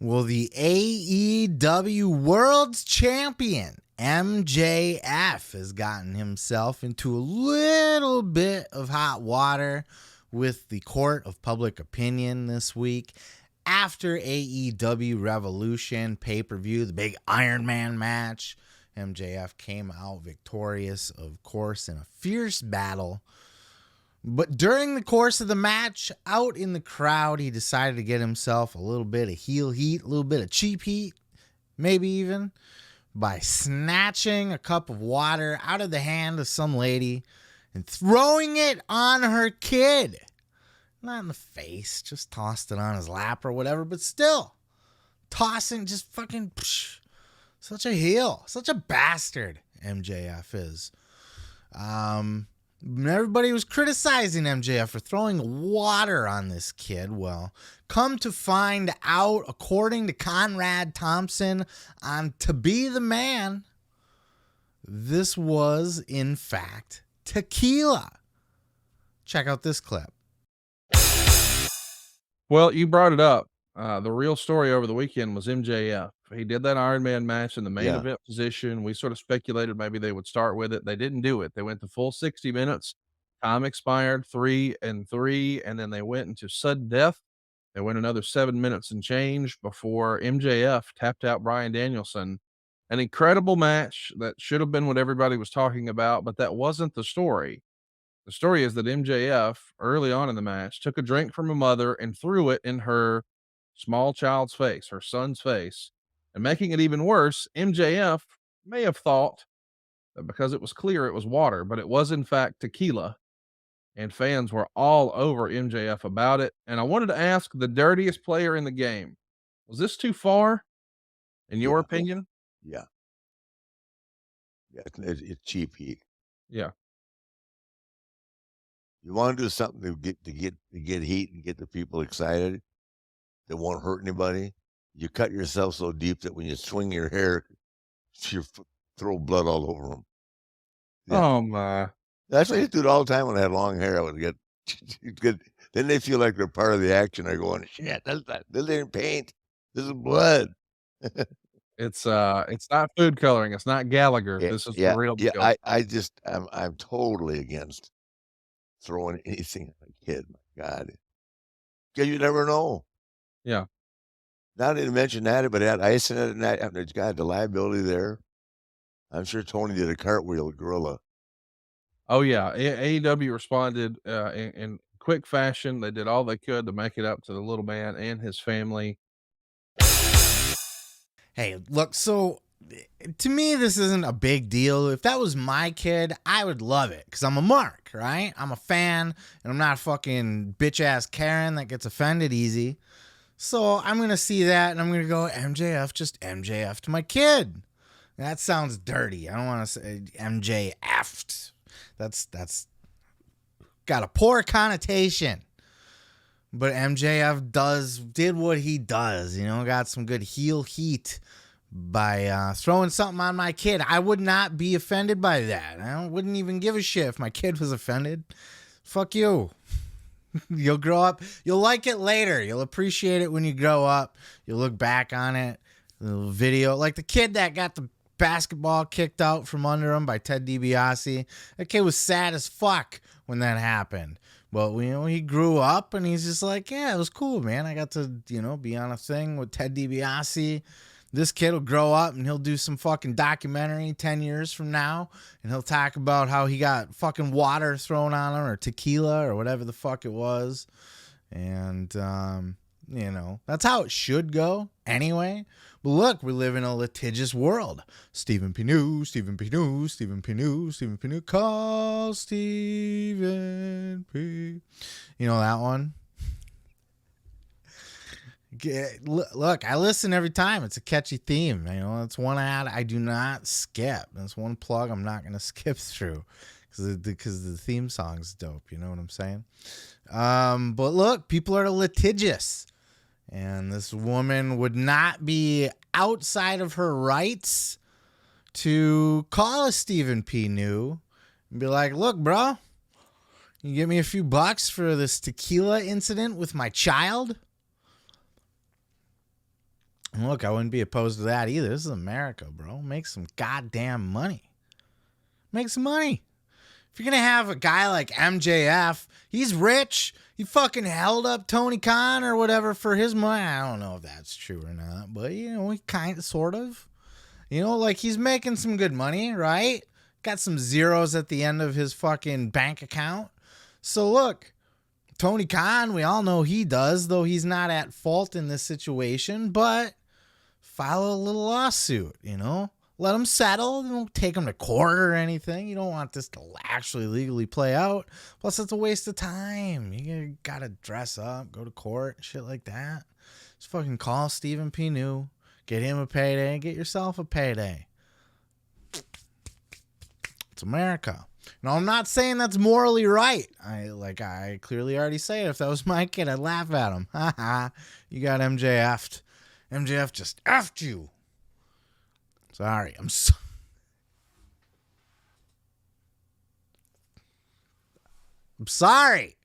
Well, the AEW World Champion, MJF, has gotten himself into a little bit of hot water with the court of public opinion this week. After AEW Revolution pay-per-view, the big Iron Man match, MJF came out victorious, of course, in a fierce battle. But during the course of the match, out in the crowd, he decided to get himself a little bit of heel heat, a little bit of cheap heat, maybe even, by snatching a cup of water out of the hand of some lady and throwing it on her kid. Not in the face, just tossed it on his lap or whatever, but still, tossing, just fucking, such a heel, such a bastard MJF is. Everybody was criticizing MJF for throwing water on this kid. Well, come to find out, according to Conrad Thompson on To Be the Man, this was, in fact, tequila. Check out this clip. Well, you brought it up. The real story over the weekend was MJF. He did that Iron Man match in the main event position. We sort of speculated maybe they would start with it. They didn't do it. They went the full 60 minutes. Time expired 3 and 3, and then they went into sudden death. They went another 7 minutes and change before MJF tapped out Bryan Danielson. An incredible match that should have been what everybody was talking about, but that wasn't the story. The story is that MJF, early on in the match, took a drink from a mother and threw it in her small child's face, her son's face. And making it even worse, MJF may have thought that because it was clear it was water, but it was in fact tequila. And fans were all over MJF about it. And I wanted to ask the dirtiest player in the game, was this too far, in your opinion? Yeah. It's cheap heat. Yeah. You want to do something to get heat and get the people excited that won't hurt anybody. You cut yourself so deep that when you swing your hair, you throw blood all over them. Yeah. Oh my! That's what I used to do all the time when I had long hair. I would get then they feel like they're part of the action. They're going, shit, this ain't paint. This is blood. It's not food coloring. It's not Gallagher. This is the real deal. I'm totally against throwing anything at a kid. My God, because you never know. Yeah. Not to mention that, but had ice in it, and that, there's got the liability there. I'm sure Tony did a cartwheel at Gorilla. Oh yeah, AEW responded in quick fashion. They did all they could to make it up to the little man and his family. Hey, look, so to me, this isn't a big deal. If that was my kid, I would love it because I'm a mark, right? I'm a fan, and I'm not a fucking bitch-ass Karen that gets offended easy. So I'm going to see that, and I'm going to go, MJF, just MJF to my kid. That sounds dirty. I don't want to say MJF. That's got a poor connotation. But MJF did what he does, got some good heel heat by throwing something on my kid. I would not be offended by that. I wouldn't even give a shit if my kid was offended. Fuck you. You'll grow up. You'll like it later. You'll appreciate it when you grow up. You'll look back on it. The little video. Like the kid that got the basketball kicked out from under him by Ted DiBiase. That kid was sad as fuck when that happened. But, he grew up and he's just like, yeah, it was cool, man. I got to, be on a thing with Ted DiBiase. This kid will grow up and he'll do some fucking documentary 10 years from now. And he'll talk about how he got fucking water thrown on him or tequila or whatever the fuck it was. And, that's how it should go anyway. But look, we live in a litigious world. Stephen Pinu, call Stephen P. You know that one? Look, I listen every time. It's a catchy theme. It's one ad I do not skip. That's one plug I'm not going to skip through because the theme song's dope. You know what I'm saying? But look, people are litigious. And this woman would not be outside of her rights to call a Stephen P. New and be like, look, bro, you give me a few bucks for this tequila incident with my child? And look, I wouldn't be opposed to that either. This is America, bro. Make some goddamn money. Make some money. If you're going to have a guy like MJF, he's rich. He fucking held up Tony Khan or whatever for his money. I don't know if that's true or not, but, you know, he kind of, sort of. You know, like, he's making some good money, right? Got some zeros at the end of his fucking bank account. So, look, Tony Khan, we all know he does, though he's not at fault in this situation, but file a little lawsuit, you know? Let him settle. Don't take him to court or anything. You don't want this to actually legally play out. Plus, it's a waste of time. You gotta dress up, go to court, shit like that. Just fucking call Stephen P. New, get him a payday, get yourself a payday. It's America. Now, I'm not saying that's morally right. I clearly already say it. If that was my kid, I'd laugh at him. Ha ha. You got MJF'd. MJF just F'd you. Sorry, I'm sorry.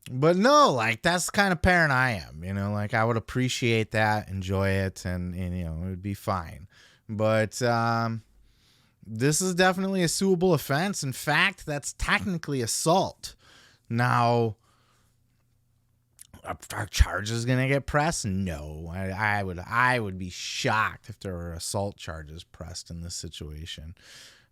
But no, like, that's the kind of parent I am, you know, like, I would appreciate that, enjoy it, and you know, it would be fine. But this is definitely a suable offense. In fact, that's technically assault. Now, are charges gonna get pressed? No, I would be shocked if there were assault charges pressed in this situation.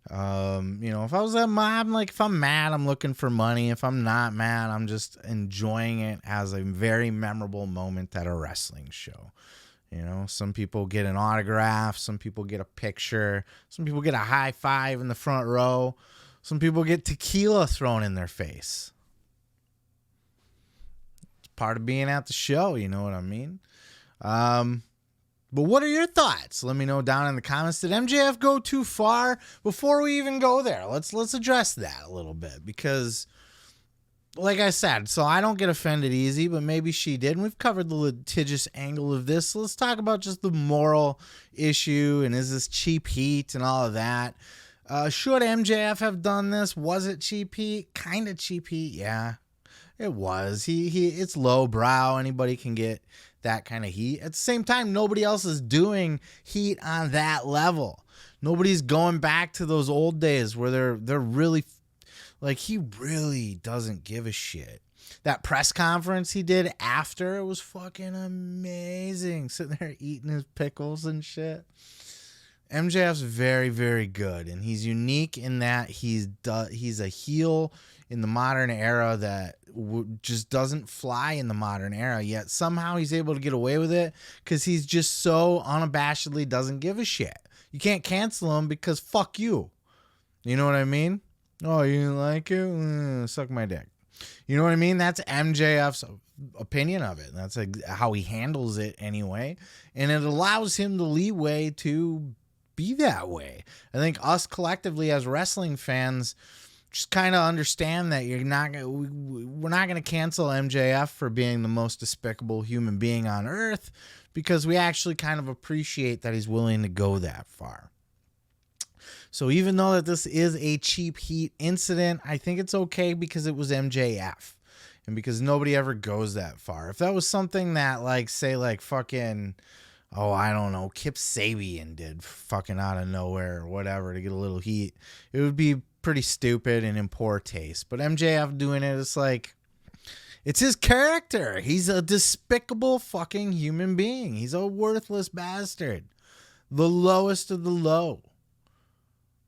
You know, if I was at mob, like, if I'm mad, I'm looking for money. If I'm not mad, I'm just enjoying it as a very memorable moment at a wrestling show. You know, some people get an autograph, some people get a picture, some people get a high five in the front row, some people get tequila thrown in their face. Part of being at the show, you know what I mean? But what are your thoughts? Let me know down in the comments. Did MJF go too far? Before we even go there, let's address that a little bit, because, like I said, so I don't get offended easy, but maybe she did. And we've covered the litigious angle of this. So let's talk about just the moral issue, and is this cheap heat and all of that. Should MJF have done this? Was it cheap heat? Kind of cheap heat, yeah. It was. It's low brow. Anybody can get that kind of heat. At the same time, nobody else is doing heat on that level. Nobody's going back to those old days where they're really, like, he really doesn't give a shit. That press conference he did after, it was fucking amazing. Sitting there eating his pickles and shit. MJF's very, very good, and he's unique in that he's a heel in the modern era that just doesn't fly in the modern era, yet somehow he's able to get away with it because he's just so unabashedly doesn't give a shit. You can't cancel him because fuck you. You know what I mean? Oh, you didn't like it? Suck my dick. You know what I mean? That's MJF's opinion of it. That's like how he handles it anyway, and it allows him the leeway to be that way. I think us collectively as wrestling fans just kind of understand that we're not going to cancel MJF for being the most despicable human being on earth, because we actually kind of appreciate that he's willing to go that far. So even though that this is a cheap heat incident, I think it's okay because it was MJF and because nobody ever goes that far. If that was something that, like, say, like, fucking, oh, I don't know, Kip Sabian did fucking out of nowhere or whatever to get a little heat, it would be pretty stupid and in poor taste. But MJF doing it, it's like, it's his character. He's a despicable fucking human being. He's a worthless bastard. The lowest of the low.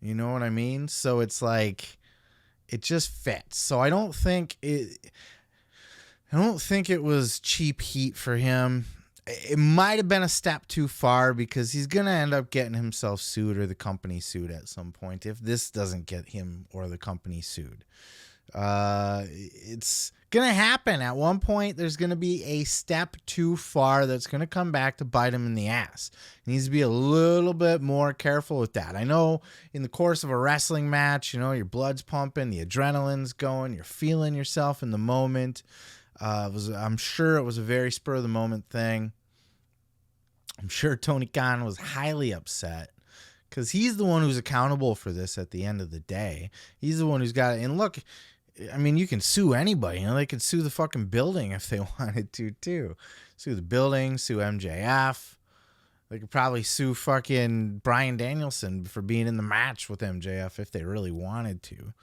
You know what I mean? So it's like, it just fits. So I don't think it was cheap heat for him. It might have been a step too far because he's going to end up getting himself sued or the company sued at some point if this doesn't get him or the company sued. It's going to happen. At one point, there's going to be a step too far that's going to come back to bite him in the ass. He needs to be a little bit more careful with that. I know in the course of a wrestling match, you know, your blood's pumping, the adrenaline's going, you're feeling yourself in the moment. I'm sure it was a very spur of the moment thing. I'm sure Tony Khan was highly upset because he's the one who's accountable for this at the end of the day. He's the one who's got it. And look, I mean, you can sue anybody. You know, they could sue the fucking building if they wanted to, too. Sue the building, sue MJF. They could probably sue fucking Bryan Danielson for being in the match with MJF if they really wanted to.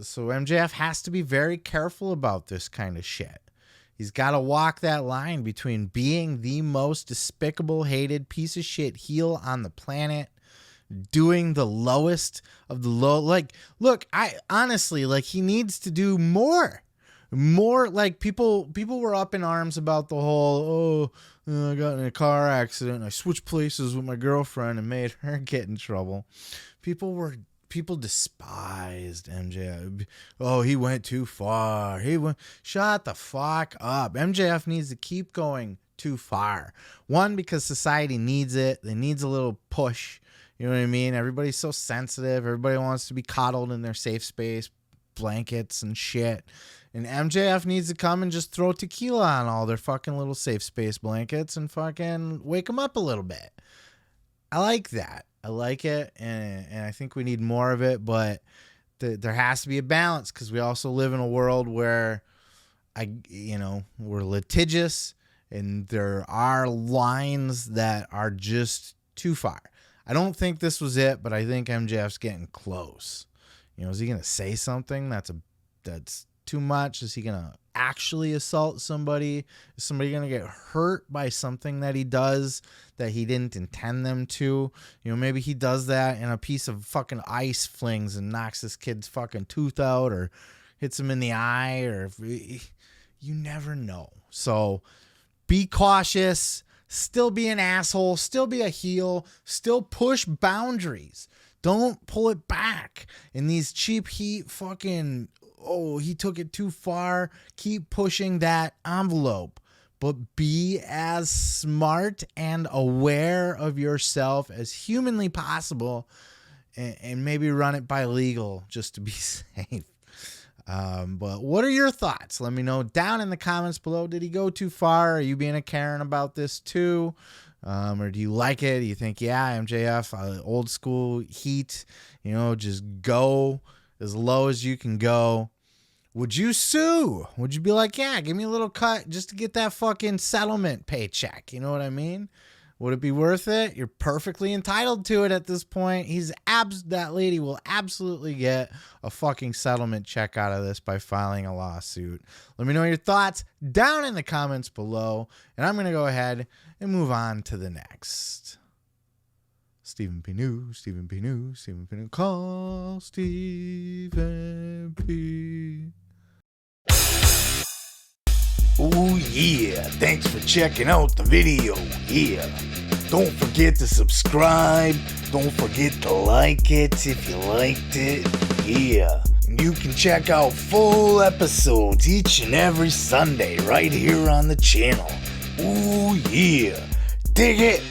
So MJF has to be very careful about this kind of shit. He's got to walk that line between being the most despicable, hated piece of shit heel on the planet, doing the lowest of the low. Like, look, I honestly, like, he needs to do more. Like, people were up in arms about the whole, I got in a car accident and I switched places with my girlfriend and made her get in trouble. People despised MJF. Oh, he went too far. Shut the fuck up. MJF needs to keep going too far. One, because society needs it. They needs a little push. You know what I mean? Everybody's so sensitive. Everybody wants to be coddled in their safe space, blankets and shit. And MJF needs to come and just throw tequila on all their fucking little safe space blankets and fucking wake them up a little bit. I like that. I like it, and I think we need more of it, but there has to be a balance, because we also live in a world where we're litigious, and there are lines that are just too far. I don't think this was it, but I think MJF's getting close. You know, is he gonna say something that's too much? Is he gonna actually assault somebody? Is somebody gonna get hurt by something that he does that he didn't intend them to? You know, maybe he does that and a piece of fucking ice flings and knocks this kid's fucking tooth out, or hits him in the eye, or you never know. So be cautious, still be an asshole, still be a heel, still push boundaries. Don't pull it back in these cheap heat fucking, he took it too far. Keep pushing that envelope, but be as smart and aware of yourself as humanly possible, and maybe run it by legal just to be safe. But what are your thoughts? Let me know down in the comments below. Did he go too far? Are you being a Karen about this too? Or do you like it? Do you think, yeah, MJF, old school heat, just go as low as you can go? Would you sue? Would you be like, yeah, give me a little cut just to get that fucking settlement paycheck? You know what I mean? Would it be worth it? You're perfectly entitled to it at this point. That lady will absolutely get a fucking settlement check out of this by filing a lawsuit. Let me know your thoughts down in the comments below, and I'm going to go ahead and move on to the next. Stephen P. New, call Stephen P. Oh yeah, thanks for checking out the video. Yeah, don't forget to subscribe. Don't forget to like it if you liked it. Yeah, and you can check out full episodes each and every Sunday right here on the channel. Oh yeah, dig it.